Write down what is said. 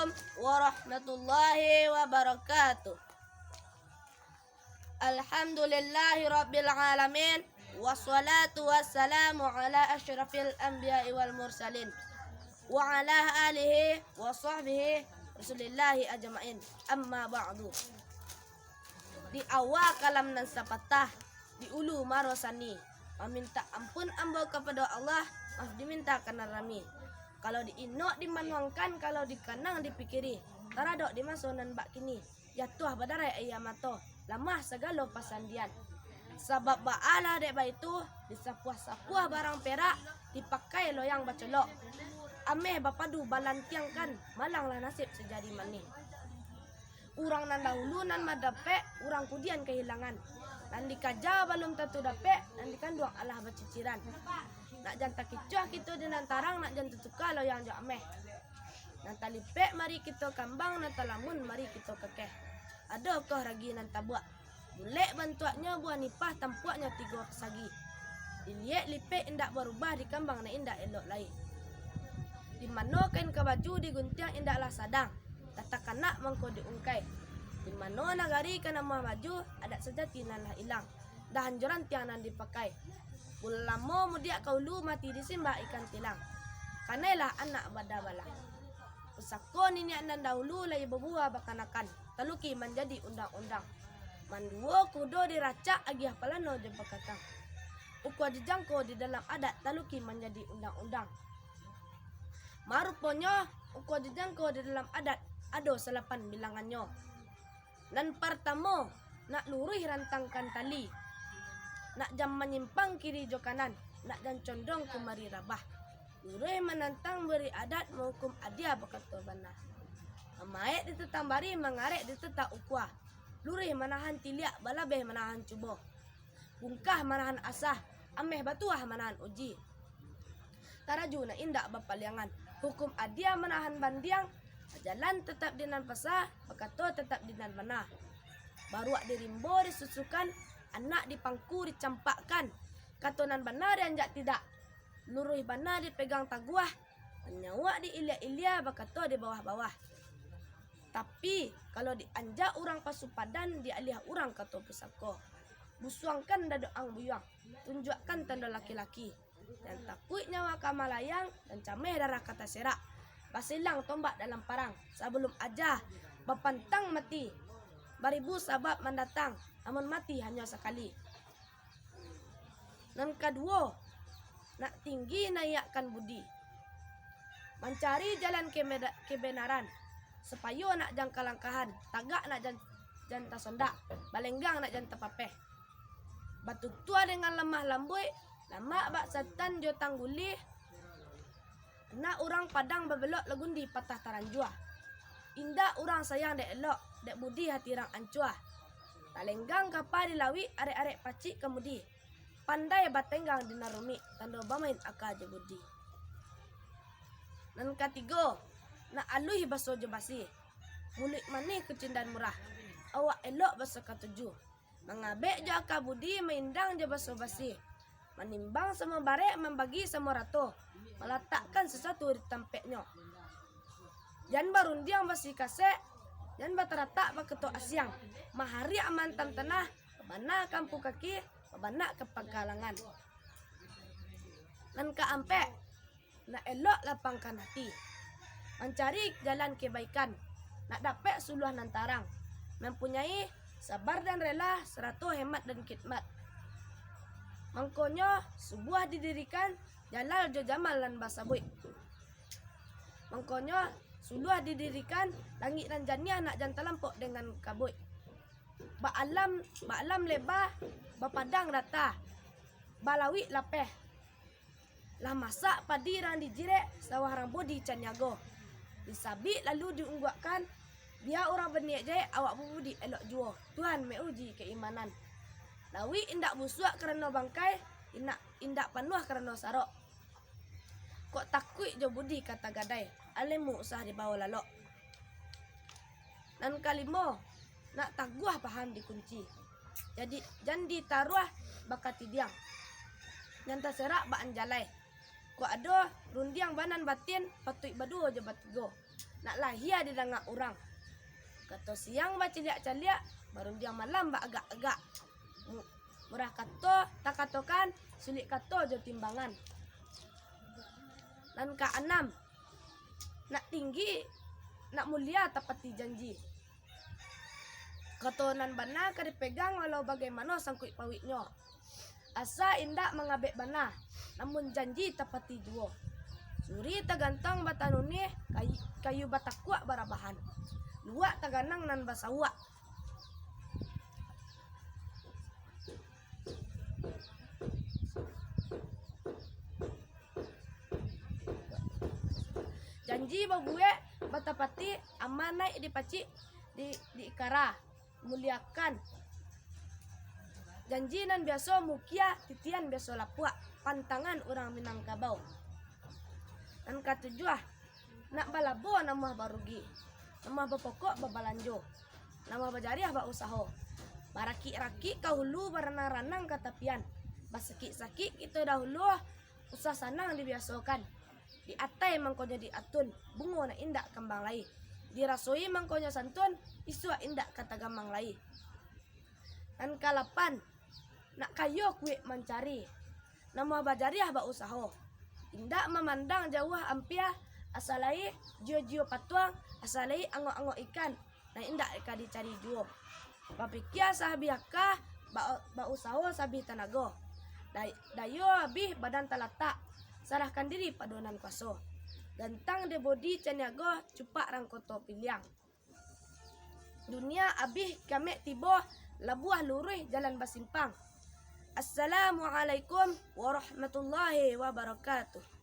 Assalamualaikum warahmatullahi wabarakatuh. Alhamdulillahi rabbil alamin. Wassalatu wassalamu ala asyrafil anbiya'i wal mursalin wa ala alihi wa sahbihi rasulillahi ajma'in. Amma ba'du. Di awal kalam nan sapatah, di ulu marosani, meminta ampun ambo kepada Allah, maaf diminta karena rami. Kalau di inok dimanuangkan, kalau di kanang dipikiri, taradok di masonan bak kini, jatuh badarai ayamato, lamah segala pasandian. Sebab ba'ala dek itu, disapuah-sapuah barang perak, dipakai loyang bacolok. Ameh bapadu balantiangkan, malanglah nasib sejadi manih. Urang nan dahulu nan madapek, urang kudian kehilangan. Nan dikaja belum tentu dapek, nan dikanduang alah baciciran. Nak janta kicuah kita dengan tarang, nak janta tukar lo yang ameh. Nan talipek mari kita kambang, nan talamun mari kita kekeh. Ada kah ragi nan tabuak, bulek bantuaknya buah nipah, tampuaknya 3 pesagi. Diliek lipek indak berubah, di kambang na indak elok lain. Di mana kain ke baju diguntiang indaklah sadang, katakan nak mengko diungkai. Di mana nagari kana mah baju, adat sejati nan lah hilang, dah hanjuran tiang nan dipakai. Ulamo mudiak kaulu mati disimbah ikan tilang, kanailah anak badabalang. Usako niniak nan dahulu lagi berbuah bakanakan, taluki menjadi undang-undang. Manduo kudo diracak agiah palano jebakatang. Ukwa dijangko di dalam adat, taluki menjadi undang-undang. Maruponyo ukwa dijangko di dalam adat, ado 8 bilangannya. Dan pertama, nak lurih rantangkan tali, nak jam menyimpang kiri jo kanan, nak jam condong kemari rabah. Lurih menantang beri adat, menghukum adia berkata bana. Amaik ditetang bari, mengarek ditetang ukwa. Lurih menahan tiliak, balabeh menahan cubo. Bungkah menahan asah, ameh batuah menahan uji. Taraju na indak bapaliangan, hukum adia menahan bandiang. Jalan tetap dinan pasah, pekato tetap dinan mana. Baruak dirimbo disusukan, anak dipangku dicampakkan. Katonan benar dan jak tidak. Luruh benar dipegang taguah, nyawa di ilia-ilia, bakato di bawah-bawah. Tapi kalau dianjak orang pasupadan, dialih orang kato pusako. Busuangkan dadoang buyang, tunjukkan tanda laki-laki. Dan takut nyawa kamalayang, dan cameh darah kata serak. Basilang tombak dalam parang, sebelum aja bapantang mati. Baribu sabab mendatang, namun mati hanya sekali. Dan kedua, nak tinggi naikkan budi, mencari jalan kebenaran, supaya nak jangka langkahan, tagak nak janta sondak, balenggang nak janta papeh. Batu tua dengan lemah lambui, lama bak setan jo tanggulih. Nak orang padang bebelok legundi patah taranjua. Indah orang sayang dek elok, dek budi hati orang ancuah. Talenggang kapal dilawi, arek-arek pacik kemudi. Pandai batenggang dinarumi, tanda bamain akal je budi. Dan ketiga, nak alui baso je basi. Mulut manih kecil dan murah, awak elok baso ketujuh. Mengabek je akal budi, maindang je baso basi. Menimbang semua barek, membagi semua rato, meletakkan sesuatu di tempatnya. Jangan barundiang basi kasek, jangan bateratak baketo asyang. Mahari aman tam tanah, bana kampu kaki, bana ke pagalangan. Dan keampek, nak elok lapangkan hati, mencari jalan kebaikan, nak dapat suluh nan tarang, mempunyai sabar dan rela, seratu hemat dan khidmat. Mangkonyo sebuah didirikan jalal jo jamal lan basabui. Mangkonyo suluh didirikan langit dan jania nak jantan lampok dengan kabui. Ba alam lebah, bapadang rata, balawi lapeh. Lah masak padi rang dijirek, sawah rang bodi canyago. Disabik lalu diunggakkan, biar orang berniat jaya awak budi elok juo. Tuhan meuji keimanan. Lawi indak busuak kerana bangkai, indak panuh kerana sarok. Kok takut jo budi kata gadai, alemu usah dibawa lalok. Dan kalimo, nak taguah paham dikunci. Jadi jandi taruah bakat tidiang. Nyanta serak baan jalai. Kok ada rundiang banan batin, patuik badu je batigo. nak lahia di danga orang. Kato siang ba celiak-celiak, baru dia malam ba agak-agak. Murah kato, tak katokan, sulit kato jo timbangan. Dan keenam, nak tinggi, nak mulia tapati janji. Katonan bana kada pegang walau bagaimana sangkut pawitnya. Asa indak mengabek bana, namun janji tapati juo. Suri tagantang batanuni kayu batakwa barabahan. Luak taganang nan basawa. Janji babue batapati amanai dipaci di ikara muliakan. Janji nan biasa mukia titian biasa lapua pantangan orang Minangkabau. Dan katujuh nak balabo nama barugi, nama bapokok babalanjo, nama bajariah ba usaho. Baraki-raki kahulu baranang-ranang katapian. Basakit-sakit kita dahulu usah sanang dibiasakan. Di atai mangkonya diatun, bungo na indak kembang lai. Dirasoi mangkonya santun, isua indak kata gambang lai. Dan kalapan, nak kayo kue mencari, nama bajariah ba usaho. Indak memandang jauh ampia, asalai jio-jio patuang, asalai ango-ango ikan, na indak eka dicari juo. Papikia sahabiaka, ba usaho sabi tanago. Dayo abih badan talata, sarahkan diri padonan kuaso. Gantang de bodi caniago, cupak rangkoto piliang. Dunia abih kame tibo, labuah lurih jalan basimpang. Assalamualaikum warahmatullahi wabarakatuh.